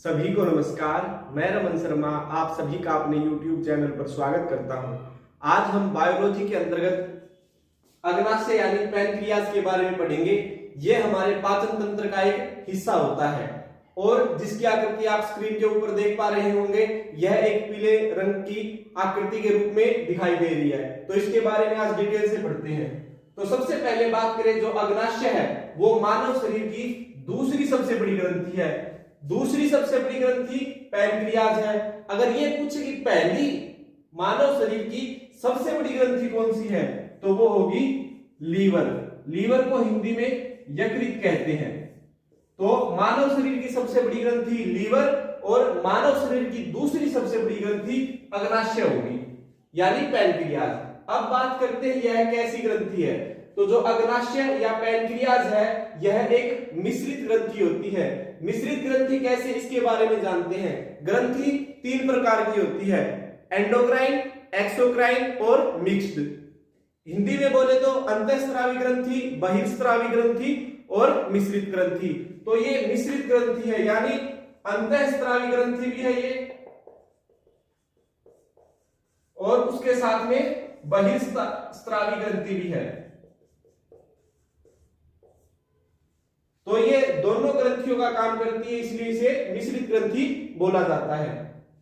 सभी को नमस्कार। मैं रमन शर्मा आप सभी का अपने YouTube चैनल पर स्वागत करता हूं। आज हम बायोलॉजी के अंतर्गत अग्नाशय यानी पैनक्रियाज के बारे में पढ़ेंगे। यह हमारे पाचन तंत्र का एक हिस्सा होता है और जिसकी आकृति आप स्क्रीन के ऊपर देख पा रहे होंगे। यह एक पीले रंग की आकृति के रूप में दिखाई दे रही है, तो इसके बारे में आज डिटेल से पढ़ते हैं। तो सबसे पहले बात करें, जो अग्नाशय है वो मानव शरीर की दूसरी सबसे बड़ी ग्रंथि है। दूसरी सबसे बड़ी ग्रंथि पैनक्रियाज है। अगर ये पूछे कि पहली मानव शरीर की सबसे बड़ी ग्रंथि कौन सी है, तो वो होगी लीवर। लीवर को हिंदी में यकृत कहते हैं। तो मानव शरीर की सबसे बड़ी ग्रंथि लीवर और मानव शरीर की दूसरी सबसे बड़ी ग्रंथि अग्नाशय होगी यानी पैनक्रियाज। अब बात करते हैं यह कैसी ग्रंथि है। तो जो अग्नाशय या पैनक्रियाज है यह एक मिश्रित ग्रंथि होती है। मिश्रित ग्रंथि कैसे, इसके बारे में जानते हैं। ग्रंथि तीन प्रकार की होती है, एंडोक्राइन, एक्सोक्राइन और मिक्स्ड। हिंदी में बोले तो अंतःस्रावी ग्रंथि, बहिर्स्रावी ग्रंथि और मिश्रित ग्रंथि। तो ये मिश्रित ग्रंथि है यानी अंतःस्रावी ग्रंथि भी है ये और उसके साथ में बहिर्स्रावी ग्रंथि भी है। तो ये दोनों ग्रंथियों का काम करती है, इसलिए इसे मिश्रित ग्रंथि बोला जाता है।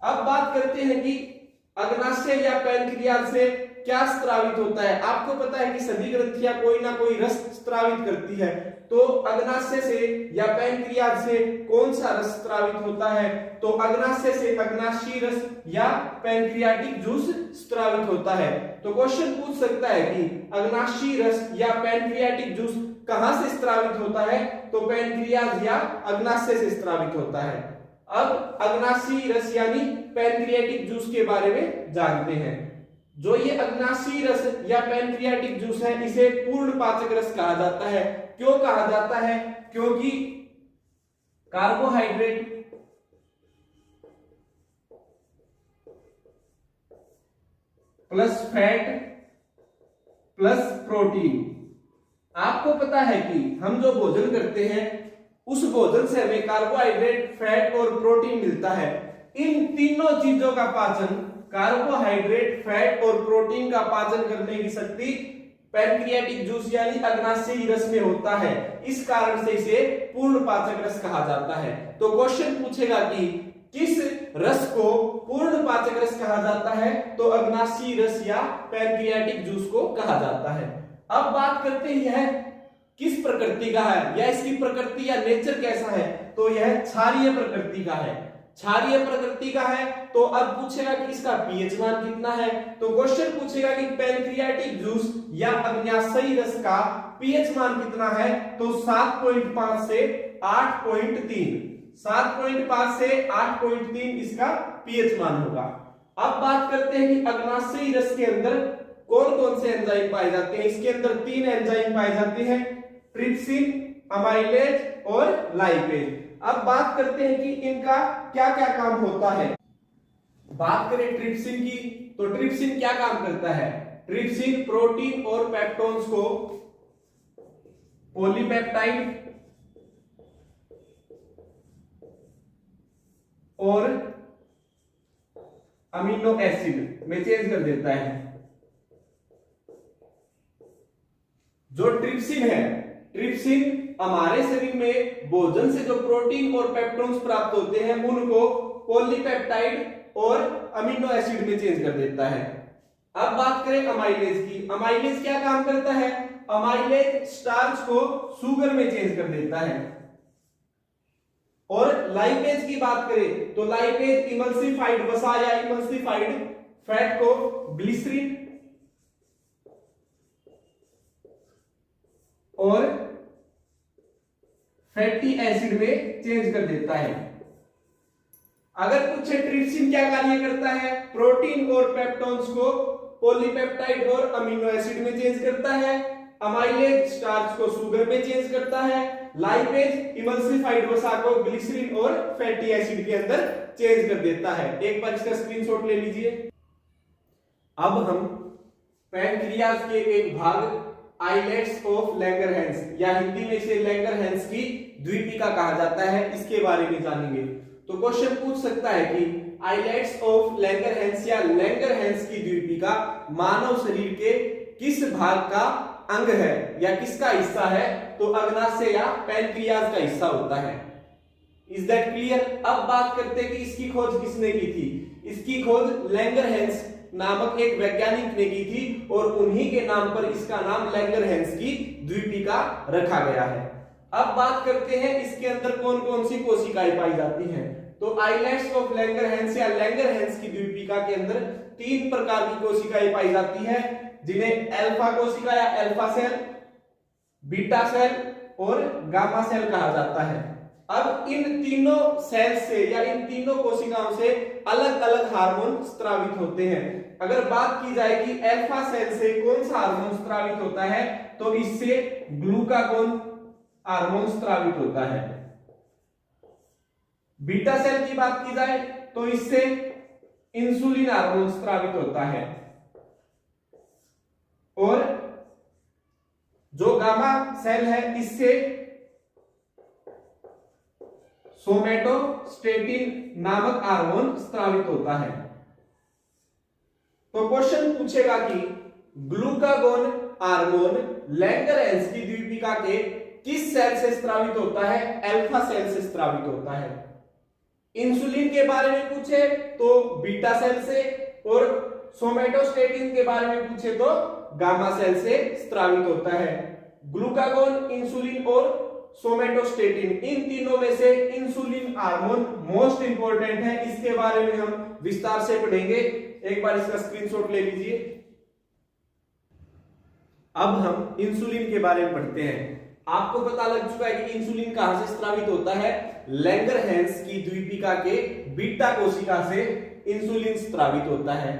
अब बात करते हैं कि अग्नाशय या पैनक्रियाज से क्या स्त्रावित होता है। आपको पता है कि सभी ग्रंथियां कोई ना कोई रस स्त्रावित करती है। तो अग्नाशय से या पैनक्रियाज से कौन सा रस स्त्रावित होता है, तो अग्नाशय से अग्नाशीय रस या पैनक्रियाटिक जूस स्त्रावित होता है। तो क्वेश्चन पूछ सकता है कि अग्नाशीय रस या पैनक्रियाटिक जूस कहां से स्त्रावित होता है, तो पैनक्रियाज या अग्नाशय से स्त्रावित होता है। अब अग्नाशीय रस यानी पैनक्रियाटिक जूस के बारे में जानते हैं। जो ये अग्नाशीय रस या पैनक्रियाटिक जूस है इसे पूर्ण पाचक रस कहा जाता है। क्यों कहा जाता है? क्योंकि carbohydrate plus fat plus protein. आपको पता है कि हम जो भोजन करते हैं उस भोजन से हमें कार्बोहाइड्रेट, फैट और प्रोटीन मिलता है। इन तीनों चीजों का पाचन, कार्बोहाइड्रेट, फैट और प्रोटीन का पाचन करने की शक्ति पैनक्रियाटिक जूस यानी अग्नाशयी रस में होता है। इस कारण से इसे पूर्ण पाचक रस कहा जाता है। तो क्वेश्चन पूछेगा कि किस रस को पूर्ण पाचक रस कहा जाता है, तो अग्नाशयी रस या पैनक्रियाटिक जूस को कहा जाता है। अब बात करते हैं यह किस प्रकृति का है या इसकी प्रकृति या नेचर कैसा है, तो यह क्षारीय प्रकृति का है। क्षारीय प्रकृति का है तो अब पूछेगा कि इसका पीएच मान कितना है। तो क्वेश्चन पूछेगा कि पैनक्रियाटिक जूस या अग्नाशयी रस का पीएच मान कितना है, तो 7.5 से 8.3। 7.5 से 8.3 इसका पीएच मान होगा। अब बात करते हैं कि अग्नाशयी रस के अंदर कौन कौन से एंजाइम पाए जाते हैं। इसके अंदर 3 एंजाइम पाए जाते हैं, ट्रिप्सिन, अमाइलेज और लाइपेज। अब बात करते हैं कि इनका क्या क्या काम होता है। बात करें ट्रिप्सिन की, तो ट्रिप्सिन क्या काम करता है। ट्रिप्सिन प्रोटीन और पेप्टोन्स को पॉलीपेप्टाइड और अमीनो एसिड में चेंज कर देता है। जो ट्रिप्सिन है, ट्रिप्सिन हमारे शरीर में भोजन से जो प्रोटीन और पेप्टोन्स प्राप्त होते हैं उनको पॉलीपेप्टाइड और अमीनो एसिड में चेंज कर देता है। अब बात करें अमाइलेज की। अमाइलेज क्या काम करता है। अमाइलेज स्टार्च को शुगर में चेंज कर देता है। और लाइपेज की बात करें तो लाइपेज इमल्सिफाइड वसा या इमल्सिफाइड फैट को ग्लिसरीन और फैटी एसिड में चेंज कर देता है। अगर पूछे ट्रिप्सिन क्या कार्य करता है, प्रोटीन और पेप्टोन्स को पॉलीपेप्टाइड और अमीनो एसिड में चेंज करता है। अमाइलेज स्टार्च को शुगर में चेंज करता है। लाइपेज इमल्सिफाइड वसा को ग्लिसरीन और फैटी एसिड के अंदर चेंज कर देता है। एक बार इसका स्क्रीनशॉट ले लीजिए। अब हम पैनक्रियाज के एक भाग आइलेट्स ऑफ लैंगरहैंस या हिंदी में इसे लैंगरहैंस की द्वीपिका कहा जाता है, इसके बारे में जानेंगे। तो क्वेश्चन पूछ सकता है कि आइलेट्स ऑफ लैंगरहैंस या लैंगरहैंस की द्वीपिका मानव शरीर के किस भाग का अंग है या किसका हिस्सा है? तो अग्नाशय या पैनक्रियाज का हिस्सा होता है। Is that clear? अब बात करते हैं कि इसकी खोज किसने की थी। इसकी खोज लैंगरहैंस नामक एक वैज्ञानिक ने की थी और उन्हीं के नाम पर इसका नाम लैंगरहैंस की द्वीपिका रखा गया है। अब बात करते हैं इसके अंदर कौन कौन सी कोशिकाएं पाई जाती हैं। तो आइलैंड्स ऑफ लैंगरहैंस या लैंगरहैंस की द्वीपिका के अंदर 3 प्रकार की कोशिकाएं पाई जाती है, जिन्हें अल्फा कोशिका या अल्फा सेल, बीटा सेल और गामा सेल कहा जाता है। अब इन तीनों सेल से या इन तीनों कोशिकाओं से अलग अलग हार्मोन स्रावित होते हैं। अगर बात की जाए कि अल्फा सेल से कौन सा हार्मोन स्रावित होता है, तो इससे ग्लूकागोन हार्मोन स्रावित होता है। बीटा सेल की बात की जाए तो इससे इंसुलिन हार्मोन स्रावित होता है और जो गामा सेल है इससे सोमैटोस्टेटिन नामक हार्मोन स्रावित होता है। तो क्वेश्चन पूछेगा कि ग्लूकागोन हार्मोन लैंगरहैंस की द्वीपिका के किस सेल से स्रावित होता है? अल्फा सेल से स्रावित होता है। इंसुलिन के बारे में पूछे तो बीटा सेल से और सोमैटोस्टेटिन के बारे में पूछे तो गामा सेल से स्रावित होता है। ग्लूकागोन, इंसुलिन और सोमैटोस्टेटिन, इन तीनों में से इंसुलिन हार्मोन मोस्ट इंपॉर्टेंट है। इसके बारे में हम विस्तार से पढ़ेंगे। एक बार इसका स्क्रीनशॉट ले लीजिए। अब हम इंसुलिन के बारे में पढ़ते हैं। आपको पता लग चुका है कि इंसुलिन कहां से स्रावित होता है? लैंगरहैंस की द्वीपिका के बीटा कोशिका से इंसुलिन स्रावित होता है।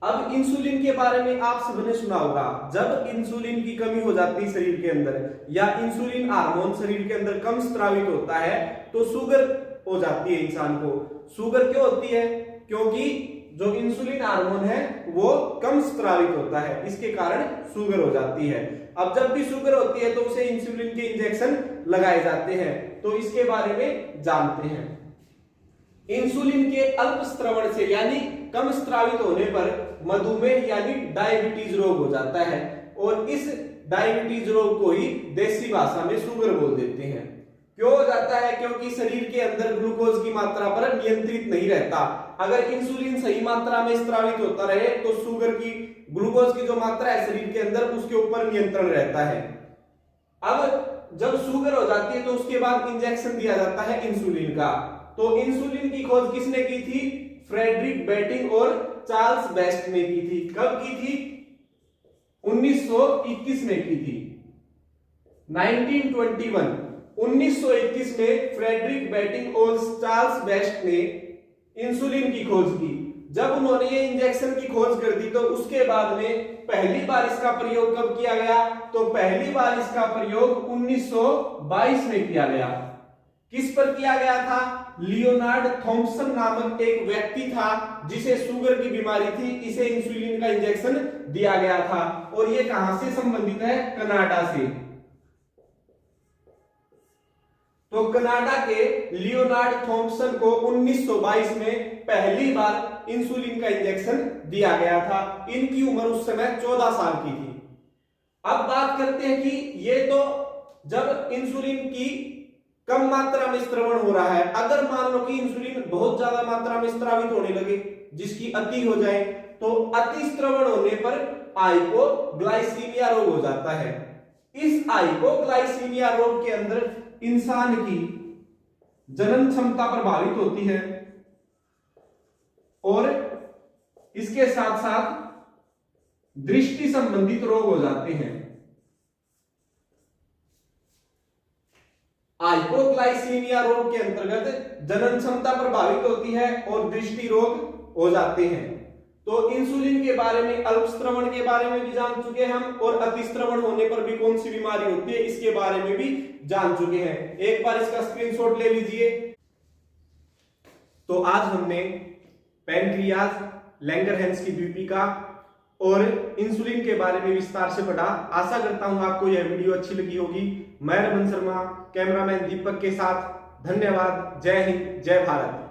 अब इंसुलिन के बारे में आप सबने सुना होगा, जब इंसुलिन की कमी हो जाती है शरीर के अंदर या इंसुलिन हार्मोन शरीर के अंदर कम स्रावित होता है तो शुगर हो जाती है इंसान को। शुगर क्यों होती है? क्योंकि जो इंसुलिन हार्मोन है वो कम स्रावित होता है, इसके कारण शुगर हो जाती है। अब जब भी शुगर होती है तो उसे इंसुलिन के इंजेक्शन लगाए जाते हैं। तो इसके बारे में जानते हैं। इंसुलिन के अल्प स्रवण से यानी कम स्रावित होने पर मधुमेह यानी डायबिटीज रोग हो जाता है और इस डायबिटीज रोग को ही देसी भाषा में शुगर बोल देते हैं। क्यों हो जाता है? क्योंकि शरीर के अंदर ग्लूकोज की मात्रा पर नियंत्रित नहीं रहता। अगर इंसुलिन सही मात्रा में स्रावित होता रहे तो शुगर की, ग्लूकोज की जो मात्रा है शरीर के अंदर उसके ऊपर नियंत्रण रहता है। अब जब शुगर हो जाती है तो उसके बाद इंजेक्शन दिया जाता है इंसुलिन का। तो इंसुलिन की खोज किसने की थी? फ्रेडरिक बेटिंग और चार्ल्स बेस्ट ने की थी। कब की थी? 1921 में की थी। 1921 में फ्रेडरिक बेटिंग और चार्ल्स बेस्ट ने इंसुलिन की खोज की। जब उन्होंने ये इंजेक्शन की खोज कर दी तो उसके बाद में पहली बार इसका प्रयोग कब किया गया? तो पहली बार इसका प्रयोग 1922 में किया गया। किस पर किया गया था? लियोनार्ड थॉम्पसन नामक एक व्यक्ति था जिसे शुगर की बीमारी थी, इसे इंसुलिन का इंजेक्शन दिया गया था। और ये कहां से संबंधित है? कनाडा से। तो कनाडा के लियोनार्ड थॉम्पसन को 1922 में पहली बार इंसुलिन का इंजेक्शन दिया गया था। इनकी उम्र उस समय 14 साल की थी। अब बात करते हैं कि ये तो जब इंसुलिन की कम मात्रा में स्रवण हो रहा है, अगर मान लो कि इंसुलिन बहुत ज्यादा मात्रा में स्रावित होने लगे, जिसकी अति हो जाए, तो अति स्रवण होने पर हाइपोग्लाइसीमिया रोग हो जाता है। इस हाइपोग्लाइसीमिया रोग के अंदर इंसान की जनन क्षमता प्रभावित होती है और इसके साथ साथ दृष्टि संबंधित रोग हो जाते हैं। हाइपोग्लाइसीमिया रोग के अंतर्गत जनन क्षमता प्रभावित होती है और दृष्टि रोग हो जाते हैं। तो इंसुलिन के बारे में, अल्पस्रवण के बारे में भी जान चुके हैं हम, और अतिस्रवण होने पर भी कौन सी बीमारी होती है इसके बारे में भी जान चुके हैं। एक बार इसका स्क्रीनशॉट ले लीजिए। तो आज हमने पैनक्रियाज, लैंगरहैंस की द्वीपिका और इंसुलिन के बारे में विस्तार से पढ़ा। आशा करता हूं आपको यह वीडियो अच्छी लगी होगी। मैं रमन शर्मा, कैमरामैन दीपक के साथ। धन्यवाद। जय हिंद, जय भारत।